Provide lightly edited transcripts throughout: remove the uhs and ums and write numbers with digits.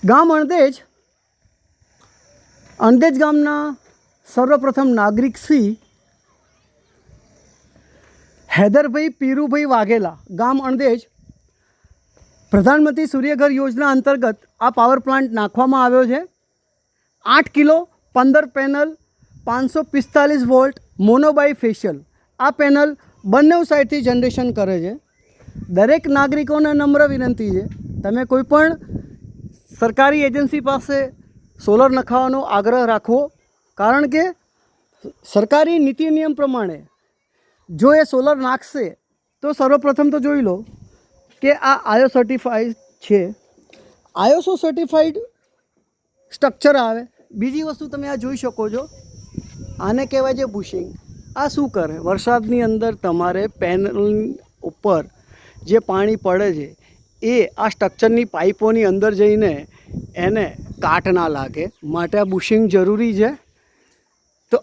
ગામ અણદેજ ગામના સર્વપ્રથમ નાગરિક શ્રી હૈદરભાઈ પીરુભાઈ વાઘેલા, ગામ અણદેજ, પ્રધાનમંત્રી સૂર્યઘર યોજના અંતર્ગત આ પાવર પ્લાન્ટ નાખવામાં આવ્યો છે. 8 કિલો 15 પેનલ 545 વોલ્ટ મોનોબાઈ ફેશિયલ. આ પેનલ બંને સાઈડથી જનરેશન કરે છે. દરેક નાગરિકોને નમ્ર વિનંતી છે, તમે કોઈ પણ સરકારી એજન્સી પાસે સોલર નખાવવાનો આગ્રહ રાખવો, કારણ કે સરકારી નીતિ નિયમ પ્રમાણે જો એ સોલર નાખશે તો સર્વપ્રથમ તો જોઈ લો કે આ આઈઓ સર્ટિફાઈડ છે, આઈએસઓ સર્ટિફાઈડ સ્ટ્રક્ચર આવે. બીજી વસ્તુ તમે આ જોઈ શકો છો, આને કહેવાય છે બુશિંગ. આ શું કરે, વરસાદની અંદર તમારે પેનલ ઉપર જે પાણી પડે છે એ આ સ્ટ્રક્ચરની પાઇપોની અંદર જઈને એને કાટ ના લાગે, માટે આ બુશિંગ જરૂરી છે. તો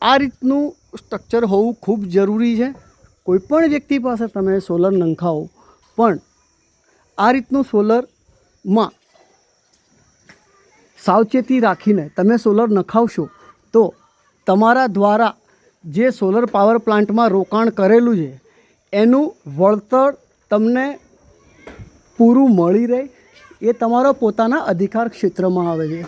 આ રીતનું સ્ટ્રક્ચર હોવું ખૂબ જરૂરી છે. કોઈપણ વ્યક્તિ પાસે તમે સોલર નંખાવો, પણ આ રીતનું સોલરમાં સાવચેતી રાખીને તમે સોલર નખાવશો તો તમારા દ્વારા જે સોલર પાવર પ્લાન્ટમાં રોકાણ કરેલું છે એનું વળતર તમને પૂરું મળી રહે. એ તમારા પોતાના અધિકાર ક્ષેત્રમાં આવે છે.